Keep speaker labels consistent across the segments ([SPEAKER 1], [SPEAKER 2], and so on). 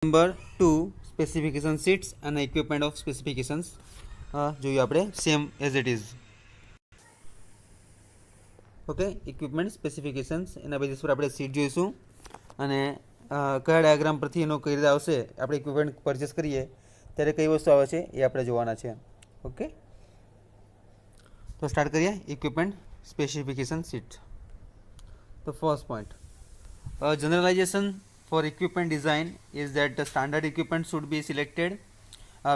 [SPEAKER 1] Number 2 specification sheets અને equipment of specifications જોઈએ આપણે same as it is. Okay, equipment specifications એના basis પર આપણે સીટ જોઈશું અને કયા ડાયાગ્રામ પરથી એનો કઈ રીતે આવશે, આપણે ઇક્વિપમેન્ટ પરચેસ કરીએ ત્યારે કઈ વસ્તુ આવે છે એ આપણે જોવાના છે. ઓકે, તો સ્ટાર્ટ કરીએ ઇક્વિપમેન્ટ સ્પેસિફિકેશન શીટ. તો first point, generalization for equipment design is that the standard equipment should be selected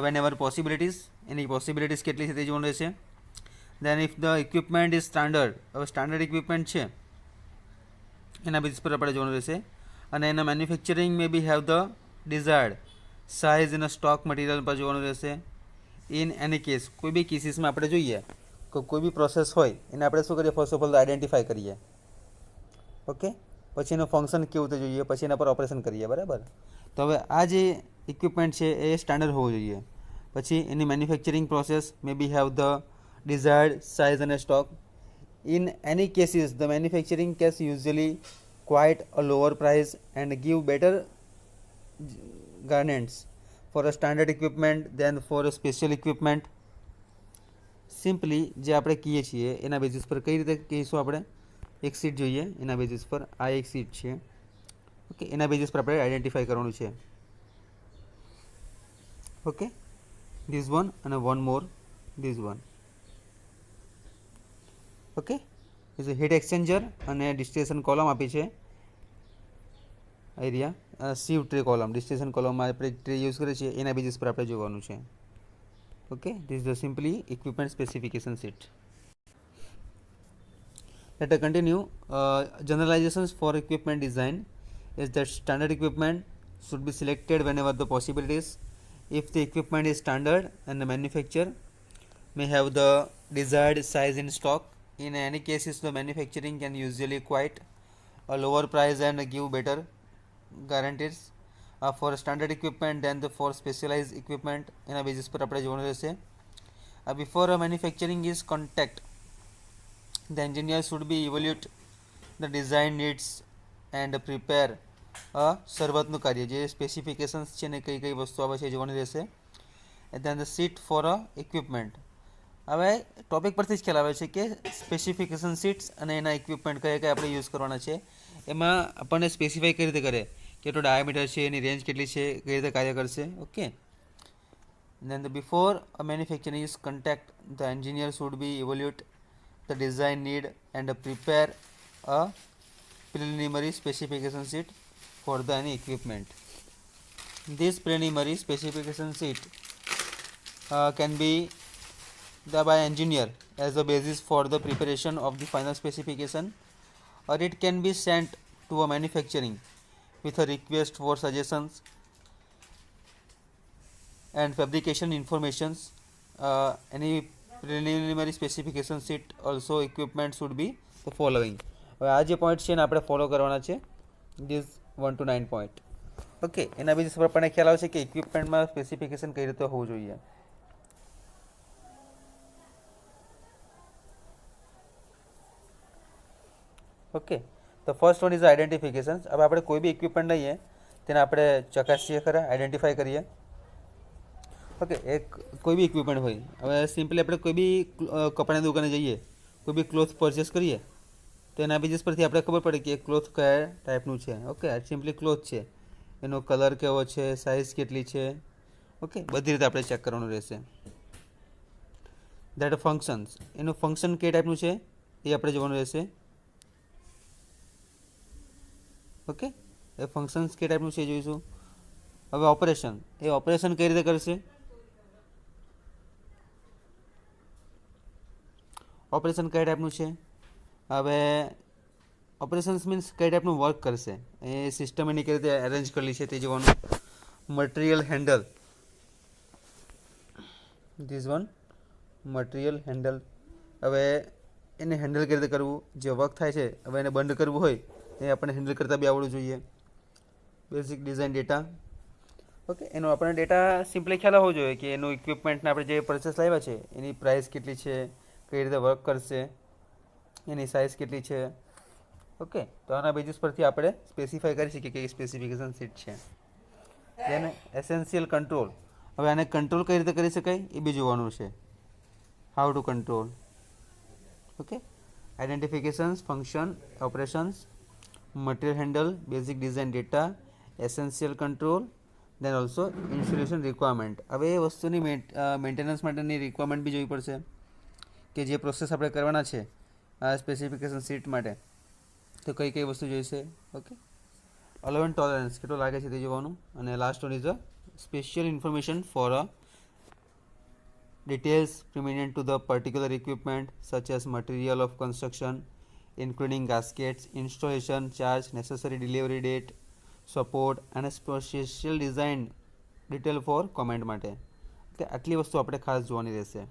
[SPEAKER 1] whenever possibilities. Any possibilities કેટલી છે તે જોવાનું રહેશે. then if the equipment is standard, હવે સ્ટાન્ડર્ડ ઇક્વિપમેન્ટ છે એના બેઝિસ પર આપણે જોવાનું રહેશે અને એના manufacturing may be have the desired size એના સ્ટોક મટીરિયલ પર જોવાનું રહેશે. ઇન એની કેસ, કોઈ બી કેસીસમાં આપણે જોઈએ કોઈ બી પ્રોસેસ હોય એને આપણે શું કરીએ, ફર્સ્ટ ઓફ ઓલ આઈડેન્ટિફાઈ કરીએ. ઓકે, પછી એનું ફંક્શન કેવું તો જોઈએ, પછી એના પર ઓપરેશન કરીએ. બરાબર, તો હવે આ જે ઇક્વિપમેન્ટ છે એ સ્ટાન્ડર્ડ હોવું જોઈએ. પછી એની manufacturing process may be have the desired size અને stock. In any cases the manufacturing case usually quite a lower price and give better guarantees for a standard equipment than for a special equipment. Simply જે આપણે કહીએ છીએ એના basis પર કઈ રીતે કહીશું આપણે, એક સીટ જોઈએ એના બેઝિસ પર, આ એક સીટ છે. ઓકે, એના બેઝિસ પર આપણે આઈડેન્ટિફાઈ કરવાનું છે. ઓકે, ધીસ વન અને one more this one. Okay, is heat exchanger અને ડિસ્ટિલેશન કોલમ આપી છે એરિયા સીવ ટ્રે કોલમ, ડિસ્ટિલેશન કોલમમાં આપણે ટ્રે યુઝ કરીએ છીએ એના બેઝિસ પર આપણે જોવાનું છે. Okay, this is the simply equipment specification sheet. Let us continue. Generalizations for equipment design is that standard equipment should be selected whenever the possibilities. If the equipment is standard and the manufacturer may have the desired size in stock, in any cases the manufacturing can usually quite a lower price and give better guarantees for standard equipment than the for specialized equipment. એના basis પર આપણે જોવાનું રહેશે. Before manufacturing is contact, the engineer should be evaluate the design needs and prepare શરૂઆતનું કાર્ય, જે specifications છે ને કઈ કઈ વસ્તુ આવે છે જોવાની રહેશે. and then the sheet for a equipment. હવે ટોપિક પરથી જ ખ્યાલ આવે છે કે સ્પેસિફિકેશન શીટ્સ અને એના ઇક્વિપમેન્ટ કયા કયા આપણે યુઝ કરવાના છે. એમાં આપણને સ્પેસિફાઈ કઈ રીતે કરે, કેટલો ડાયામીટર છે, એની રેન્જ કેટલી છે, કઈ રીતે કાર્ય કરશે. Okay, then the before a manufacturing is contact, the engineer should be evaluate the design need and prepare a preliminary specification sheet for the any equipment. This preliminary specification sheet can be the by engineer as a basis for the preparation of the final specification, or it can be sent to a manufacturing with a request for suggestions and fabrication informations. Any preliminary specification sheet also equipment should be the following. હવે આ જે point છે ને આપણે follow કરવાના છે, this 1 to 9 point. Okay, એના basis પર આપણને ખ્યાલ આવશે કે ઇક્વિપમેન્ટમાં સ્પેસિફિકેશન કઈ રીતે હોવું જોઈએ. ઓકે, તો ફર્સ્ટ વન ઇઝ આઈડેન્ટિફિકેશન. હવે આપણે કોઈ બી ઇક્વિપમેન્ટ લઈએ તેને આપણે ચકાસીએ ખરા, આઈડેન્ટિફાઈ કરીએ. ઓકે, એક કોઈ બી ઇક્વિપમેન્ટ હોય, હવે સિમ્પલી આપણે કોઈ બી કપડાની દુકાને જઈએ, કોઈ બી ક્લોથ પરચેસ કરીએ તો એના બેઝિસ પરથી આપણે ખબર પડે કે એ ક્લોથ કયા ટાઈપનું છે. ઓકે, આ સિમ્પલી ક્લોથ છે, એનો કલર કેવો છે, સાઇઝ કેટલી છે. ઓકે, બધી રીતે આપણે ચેક કરવાનું રહેશે. દેટ ફંક્શન્સ, એનું ફંક્શન કઈ ટાઈપનું છે એ આપણે જોવાનું રહેશે. ઓકે, એ ફંક્શન્સ કઈ ટાઈપનું છે જોઈશું. હવે ઓપરેશન, એ ઓપરેશન કઈ રીતે કરશે, ઓપરેશન કઈ ટાઈપનું છે. હવે ઓપરેશન્સ મીન્સ કઈ ટાઈપનું વર્ક કરશે, એ સિસ્ટમ એની કઈ રીતે અરેન્જ કરેલી છે તે જોવાનું. Material handle, this one material handle. હવે એને હેન્ડલ કઈ રીતે કરવું, જે વર્ક થાય છે હવે એને બંધ કરવું હોય એ આપણને હેન્ડલ કરતાં બી આવડવું જોઈએ. Basic design data. ઓકે, એનો આપણને ડેટા સિમ્પલી ખ્યાલ હોવો જોઈએ કે એનું ઇક્વિપમેન્ટને આપણે જે પરચેસ લાવ્યા છે એની પ્રાઇસ કેટલી છે, કઈ રીતે વર્ક કરશે, એની સાઇઝ કેટલી છે. ઓકે, તો આના બેઝિસ પરથી આપણે સ્પેસિફાઈ કરી શકીએ કે સ્પેસિફિકેશન શીટ છે. દેન એસેન્શિયલ કંટ્રોલ. હવે આને કંટ્રોલ કઈ રીતે કરી શકાય એ બી જોવાનું છે. How to control. Okay, identifications, function, operations, material handle, basic design data, essential control, then also installation requirement. હવે એ વસ્તુની મેન્ટેનન્સ માટેની રિક્વાયરમેન્ટ બી જોવી પડશે કે જે પ્રોસેસ આપણે કરવાના છે આ સ્પેસિફિકેશન સીટ માટે, તો કઈ કઈ વસ્તુ જોઈશે. ઓકે, અલાઉ એન્ડ ટોલરન્સ કેટલું લાગે છે તે જોવાનું. અને last one is a special information for a details pertinent to the particular equipment such as material of construction including gaskets, installation charge, necessary delivery date, support and special design detail for comment માટે. કે આટલી વસ્તુ આપણે ખાસ જોવાની રહેશે.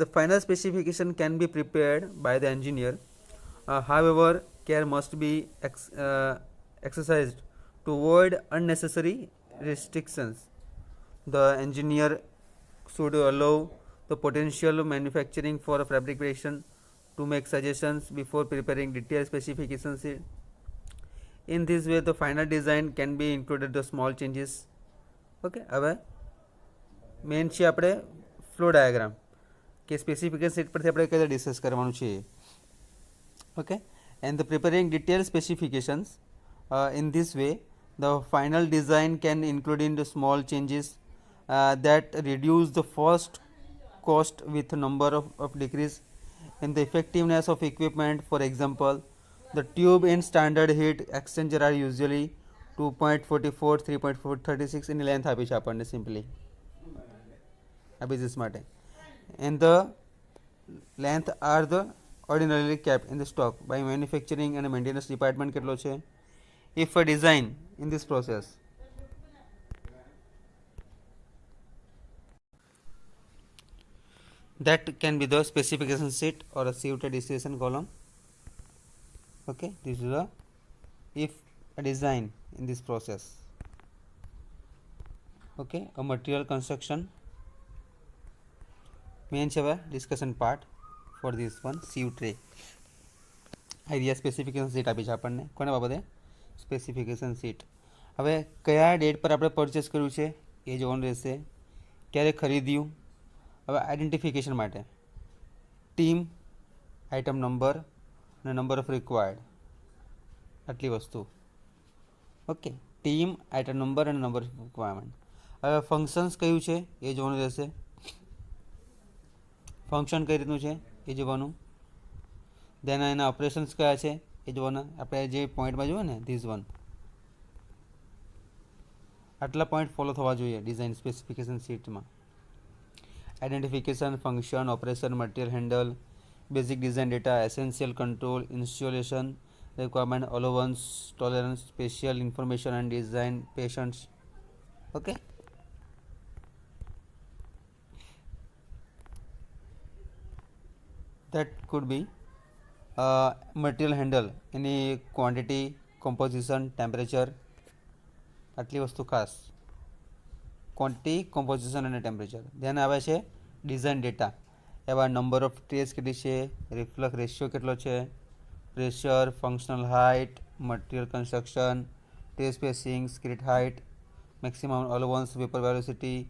[SPEAKER 1] The final specification can be prepared by the engineer. However, care must be exercised to avoid unnecessary restrictions. The engineer should allow the potential manufacturing for fabrication to make suggestions before preparing detailed specifications. In this way, the final design can be included the small changes. Okay, હવે main છે આપણે flow diagram કે specification seat પરથી આપણે કઈ રીતે discuss કરવાનું છે. Okay, and the preparing detail specifications in this way the final design can include in the small changes that reduce the first cost with number of decrease in the effectiveness of equipment. For example, the tube in standard heat exchanger are usually 2.44 3.36 in length આપી છે આપણને simply આ business માટે, and the length are the ordinarily kept in the stock by manufacturing and maintenance department કેટલો છે. If a design in this process that can be the specification sheet or a CUT destination column. Okay, this is a if a design in this process. Okay, a material construction main છે discussion part for this one CUT idea specification sheet આપી છે આપણને કોના બાબતે specification seat. હવે કયા date પર આપણે પરચેસ કર્યું છે એ જોવાનું રહેશે, ક્યારે ખરીદ્યું. હવે આઈડેન્ટિફિકેશન માટે ટીમ, આઇટમ નંબર અને નંબર ઓફ રિક્વાયર્ડ આટલી વસ્તુ. ઓકે, ટીમ, આઇટમ નંબર અને નંબર ઓફ રિક્વાયરમેન્ટ. હવે ફંક્શન્સ કયું છે એ જોવાનું રહેશે, ફંક્શન કઈ રીતનું છે એ જોવાનું. દેન એના ઓપરેશન્સ કયા છે એ જોવાના. આપણે જે પોઈન્ટમાં જોઈએ ને ધીસ વન આટલા પોઈન્ટ ફોલો થવા જોઈએ ડિઝાઇન સ્પેસિફિકેશન શીટમાં. Identification, function, operation, material handle, basic design data, essential control, installation requirement, allowance, tolerance, special information and design patients. Okay, that could be material handle any quantity, composition, temperature આટલી વસ્તુ ખાસ quantity, composition અને temperature. ધ્યાન આવે છે design data એવા number of trays કેટલી છે, રિફ્લક્સ રેશિયો કેટલો છે, pressure, functional height, material construction, trays spacing, skirt height, maximum allowance, vapour velocity,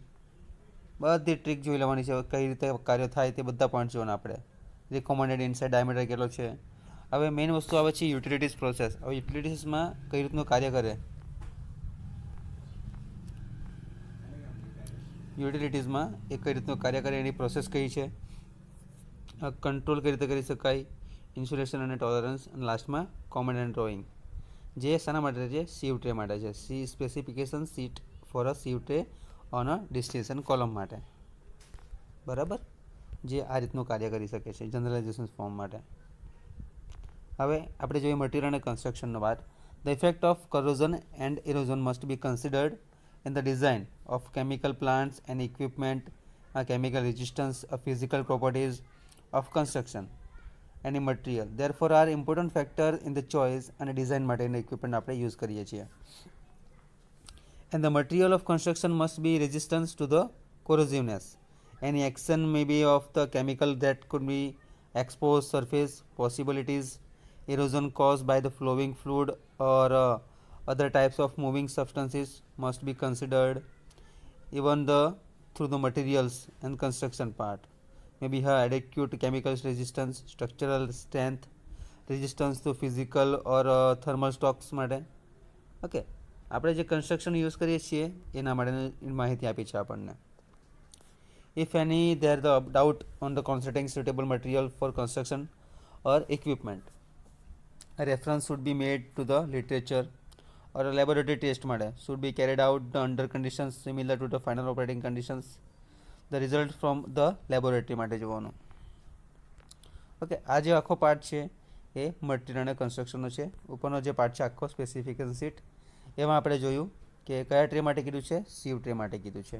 [SPEAKER 1] બધી ટ્રીક જોઈ લેવાની છે. કઈ રીતે કાર્ય થાય તે બધા પોઈન્ટ જોવાના આપણે. રિકોમેન્ડેડ ઇનસાઇડ ડાયામીટર કેટલો છે. હવે મેઇન વસ્તુ આવે છે યુટિલિટીઝ પ્રોસેસ. હવે યુટિલિટીઝમાં કઈ રીતનું કાર્ય કરે, યુટિલિટીઝમાં એ કઈ રીતનું કાર્ય કરે એની પ્રોસેસ કઈ છે, કંટ્રોલ કઈ રીતે કરી શકાય, ઇન્સ્યુલેશન અને ટોલરન્સ, અને લાસ્ટમાં કોમેન્ટ એન્ડ ડ્રોઈંગ. જે શાના માટે છે, CUT માટે છે. Specification seat for a CUT on a destination column માટે. બરાબર, જે આ રીતનું કાર્ય કરી શકે છે જનરલાઇઝેશન ફોર્મ માટે. હવે આપણે જોઈએ મટીરિયલ અને કન્સ્ટ્રક્શનનો વાત. The effect of corrosion and erosion must be considered in the design of chemical plants and equipment, chemical resistance, physical properties of construction, any material therefore are important factor in the choice and design માટેના equipment આપણે use કરીએ છીએ. And the material of construction must be resistant to the corrosiveness. Any action may be of the chemical that could be exposed surface possibilities, erosion caused by the flowing fluid or other types of moving substances must be considered, even the through the materials and construction part. Maybe have adequate chemical resistance, structural strength, resistance to physical or thermal shocks માટે. Okay, આપણે જે construction use કરીએ છીએ એના માટેની માહિતી આપી છે આપણને. If any there the doubt on the considering suitable material for construction or equipment, a reference should be made to the literature or a laboratory test માટે should be carried out under conditions similar to the final operating conditions. The result from the laboratory માટે જોવાનું. Okay, આ જે આખો part છે એ material અને કન્સ્ટ્રક્શનનો છે. ઉપરનો જે પાર્ટ છે આખો સ્પેસિફિકેશન શીટ, એમાં આપણે જોયું કે કયા ટ્રે માટે કીધું છે, સીવ ટ્રે માટે કીધું છે.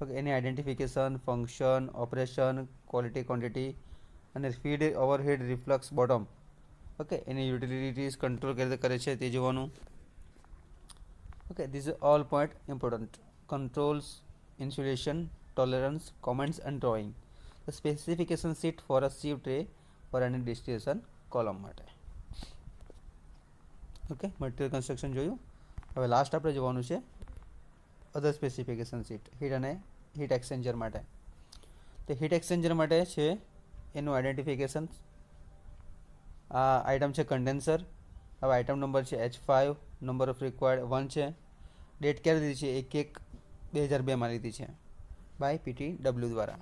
[SPEAKER 1] ઓકે, એની identification, function, operation, quality, quantity અને feed, overhead, reflux, bottom. Okay, એની યુટિલિટીઝ કંટ્રોલ કેવી રીતે કરે છે તે જોવાનું. Okay, this is all point important. Controls, insulation, tolerance, comments and drawing. The specification sheet for a sieve tray for એની distillation column માટે. ઓકે, મટીરિયલ કન્સ્ટ્રક્શન જોયું. હવે લાસ્ટ આપણે જોવાનું છે અધર સ્પેસિફિકેશન શીટ, હીટ અને હીટ એક્સચેન્જર માટે. તો હીટ એક્સચેન્જર માટે છે એનું આઈડેન્ટિફિકેશન. આ આઇટમ છે કન્ડેન્સર. હવે આઇટમ નંબર છે H5, નંબર ઓફ રિક્વાયર્ડ 1 છે. ડેટ ક્યારે લીધી છે? 1/1/2002 લીધી છે બાય PTW દ્વારા.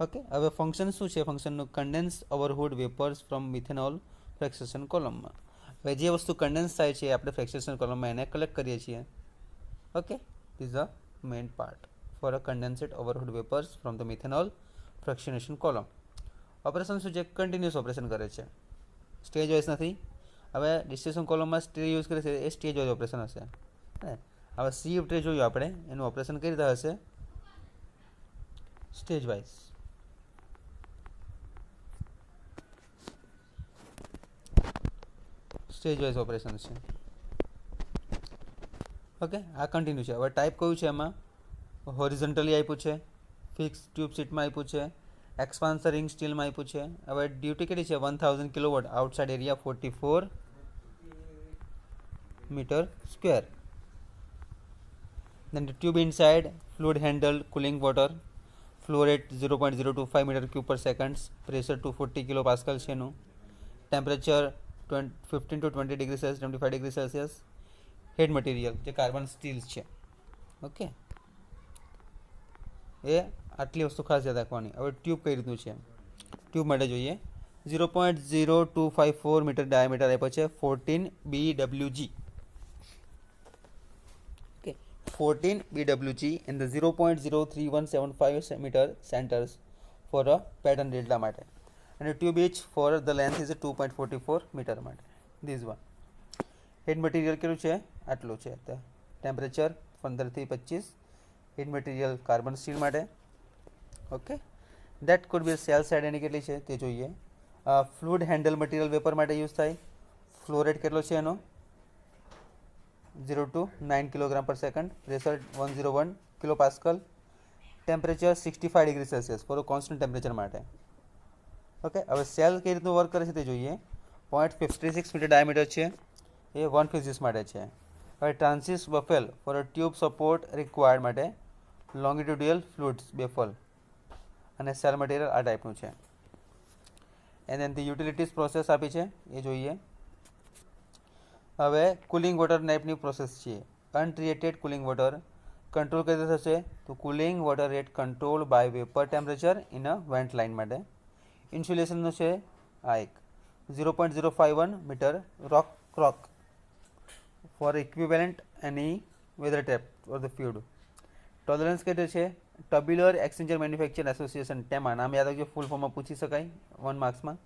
[SPEAKER 1] ઓકે, હવે ફંક્શન શું છે? ફંક્શનનું કન્ડેન્સ ઓવરહુડ વેપર્સ ફ્રોમ મિથેનોલ ફ્રેક્સેશન કોલમમાં. હવે જે વસ્તુ કન્ડેન્સ થાય છે આપણે ફ્રેક્સેશન કોલમમાં એને કલેક્ટ કરીએ છીએ. Okay, this is the main part for a condensate overhead vapours from the methanol fractionation column. Operation શું છે? કન્ટિન્યુઅસ ઓપરેશન કરે છે, સ્ટેજ વાઇઝ નથી. હવે ડિસ્ટિલેશન કોલમમાં સ્ટેજ યુઝ કરે છે એ સ્ટેજ વાઇઝ ઓપરેશન હશે. હવે સીવ ટ્રે જોયું આપણે, એનું ઓપરેશન કઈ રીતે હશે? Stage wise. Stage wise operation છે. ઓકે, આ કન્ટિન્યુ છે. હવે ટાઈપ કયું છે? એમાં હોરિઝોન્ટલી આપ્યું છે, ફિક્સ ટ્યુબ સીટમાં આપ્યું છે, એક્સપાન્સર રિંગ સ્ટીલમાં આપ્યું છે. હવે ડ્યુટી કેટલી છે? 1000 kilowatt, outside area 44 meter square. Then the tube inside, fluid handled, cooling water, flow rate 0.025 meter cube per seconds, pressure 240 kilopascal છે એનું, temperature 15 to 20 degree Celsius, 75 degree Celsius. Head material જે carbon steel છે. Okay, એ આટલી વસ્તુ ખાસ યાદ રાખવાની. હવે ટ્યુબ કઈ રીતનું છે? ટ્યુબ માટે જોઈએ 0.0254 મીટર ડાયામીટર આપ્યો છે, 14 BWG. Okay, 14 BWG and the 0.03175 meter centers for a pattern delta માટે. અને tube each for the length is 2.44 metre માટે. This one. હેડ મટીરિયલ કેટલું છે? આટલું છે. ટેમ્પરેચર 15 થી 25. હેડ મટીરિયલ કાર્બન સ્ટીલ માટે. Okay, that could be shell side એની કેટલી છે તે જોઈએ. ફ્લુઇડ હેન્ડલ મટીરિયલ વેપર માટે યુઝ થાય. ફ્લો રેટ કેટલો છે એનો? 0 to 9 kilogram per second. Pressure 101 kilo pascal. Temperature 65 degree Celsius for constant temperature માટે. ઓકે, હવે સેલ કઈ રીતનું વર્ક કરે છે તે જોઈએ. 0.56 મીટર ડાયામીટર છે, એ 1 ફિઝિસ માટે છે. હવે transverse baffle for a tube support required માટે, લોંગિટ્યુડિયલ ફ્લુઇડ્સ બેફલ અને સેલ મટીરિયલ આ ટાઈપનું છે. And then the utilities process આપી છે એ જોઈએ. હવે કુલિંગ વોટર ટાઈપની પ્રોસેસ છે. અનટ્રીટેડ કુલિંગ વોટર કંટ્રોલ કઈ રીતે થશે? તો cooling water rate control by vapour temperature in a vent line માટે. ઇન્સ્યુલેશનનું છે આ એક 0.051 મીટર રોક ક્રોક for equivalent any weather tap or the fluid. Tolerance કેટલું છે? Tubular exchanger manufacture association, TEMA. નામ યાદ રાખજો, ફૂલ ફોર્મમાં પૂછી શકાય 1 માર્ક્સમાં.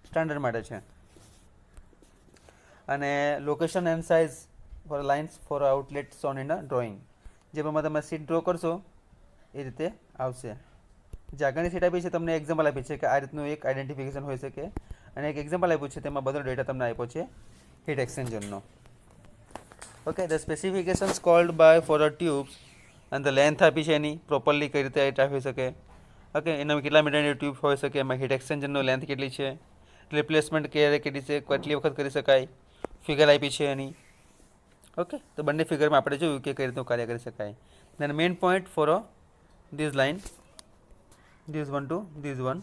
[SPEAKER 1] સ્ટાન્ડર્ડ માટે છે. અને location and size for lines for outlets on in a drawing. જે પ્રમાણે તમે સીટ ડ્રો કરશો એ રીતે આવશે. જે આગળની સીટ આપી છે તમને એક્ઝામ્પલ આપી છે કે આ રીતનું એક આઈડેન્ટિફિકેશન હોઈ શકે, અને એક એક્ઝામ્પલ આપ્યું છે તેમાં બધો ડેટા તમને આપ્યો છે heat એક્સચેન્જરનો. Okay, the specifications called by for a tubes and the length આપી છે એની પ્રોપરલી કઈ રીતે હીટ આપી શકે. ઓકે, એનામાં કેટલા મીટરની ટ્યુબ હોઈ શકે, એમાં હીટ એક્સચેન્જરનો લેન્થ કેટલી છે, રિપ્લેસમેન્ટ કેટલી વખત કરી શકાય, ફિગર આપી છે એની. ઓકે, તો બંને ફિગરમાં આપણે જોયું કે કઈ રીતનું કાર્ય કરી શકાય. Then main point for this line, this one to this one.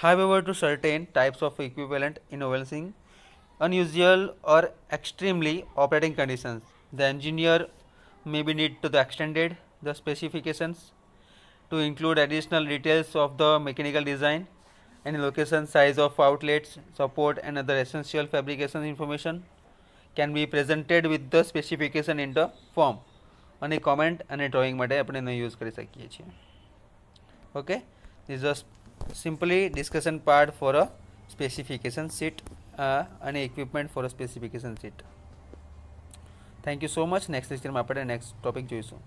[SPEAKER 1] However, to certain types of equivalent involving unusual or extremely operating conditions, the engineer may be need to the extended the specifications to include additional details of the mechanical design and location, size of outlets, support and other essential fabrication information can be presented with the specification in the form. અને comment અને drawing માટે આપણે એનો use કરી શકીએ છીએ. Okay, this was simply discussion part for a specification sheet અને equipment for a specification sheet. Thank you so much. Next લેક્ચરમાં આપણે નેક્સ્ટ ટોપિક જોઈશું.